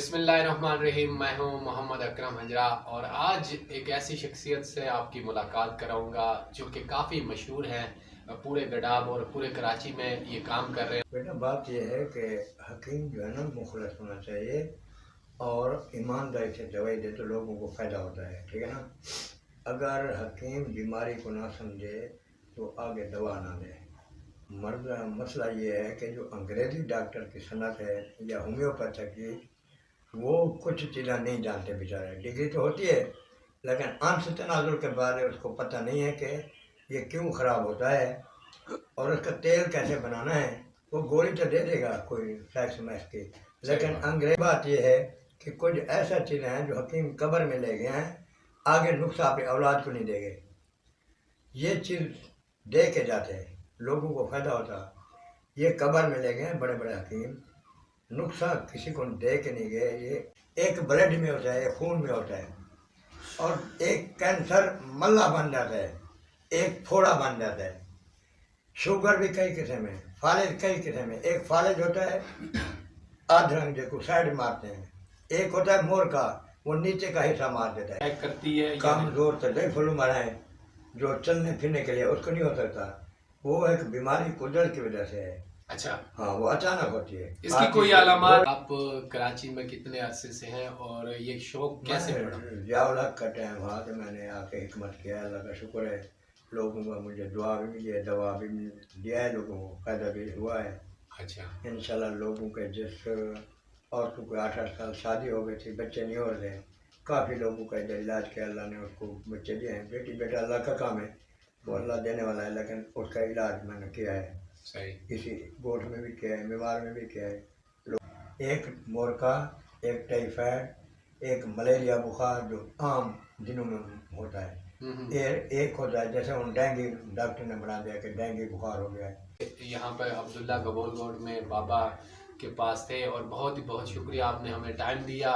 बिस्मिल्लाहिर्रहमानिर्रहीम। मैं हूं मोहम्मद अकरम हंजरा और आज एक ऐसी शख्सियत से आपकी मुलाकात कराऊंगा जो कि काफ़ी मशहूर हैं, पूरे गडाब और पूरे कराची में ये काम कर रहे हैं। बेटा बात यह है कि हकीम जो है ना मुखलस होना चाहिए और ईमानदारी से दवाई दे तो लोगों को फ़ायदा होता है, ठीक है ना। अगर हकीम बीमारी को ना समझे तो आगे दवा ना दे। मसला ये है कि जो अंग्रेज़ी डॉक्टर की सनत है या होम्योपैथी की, वो कुछ चीज़ें नहीं जानते बेचारे। डिग्री तो होती है लेकिन अंश तनाजुल के बारे उसको पता नहीं है कि ये क्यों ख़राब होता है और उसका तेल कैसे बनाना है। वो गोली तो दे देगा कोई फैक्स मैक्स की, लेकिन अंग्रेज बात ये है कि कुछ ऐसा चीज़ें हैं जो हकीम कब्र में ले गए हैं, आगे नुस्खा अपनी औलाद को नहीं देंगे। ये चीज़ दे के जाते हैं, लोगों को फ़ायदा होता। ये कब्र में ले गए बड़े बड़े हकीम, नुस्खा किसी को दे के नहीं गए। ये एक ब्लड में होता है, एक खून में होता है, और एक कैंसर मल्ला बन जाता है, एक फोड़ा बन जाता है। शुगर भी कई किस्म है, फालिज कई किस्म है। एक फालिज होता है अधरंग जो साइड मारते हैं, एक होता है मोर का, वो नीचे का हिस्सा मार देता है। करती है कम जोर से नहीं फुल मारा है जो चलने फिरने के लिए, उसको नहीं हो सकता। वो एक बीमारी कुदरत की वजह से है। अच्छा, हाँ, वो अचानक होती है। इसकी कोई अलामत? आप कराची में कितने अरसे से हैं और ये शौक कैसे पड़ा? जियाउल-हक का टाइम वहाँ से मैंने आके हिकमत किया, अल्लाह का शुक्र है। लोगों का मुझे दुआ भी मिली है, दवा भी दिया है, लोगों को फ़ायदा भी हुआ है। अच्छा, इंशाल्लाह लोगों के जिस औरतों को 8-8 साल शादी हो गई थी, बच्चे नहीं हो रहे, काफ़ी लोगों का इधर इलाज किया, अल्लाह ने उसको बच्चे दिए हैं। बेटी बेटा अल्लाह का काम है, वो अल्लाह देने वाला है, लेकिन उसका इलाज मैंने किया है। सही। किसी गोट में भी किया है, बीमार में भी किया है। एक मोर का, एक टाइफाइड, एक मलेरिया बुखार जो आम दिनों में होता है, एक होता है जैसे उन डेंगू डॉक्टर ने बना दिया कि डेंगू बुखार हो गया है। यहाँ पर अब्दुल्ला गबोल रोड में बाबा के पास थे और बहुत शुक्रिया, आपने हमें टाइम दिया।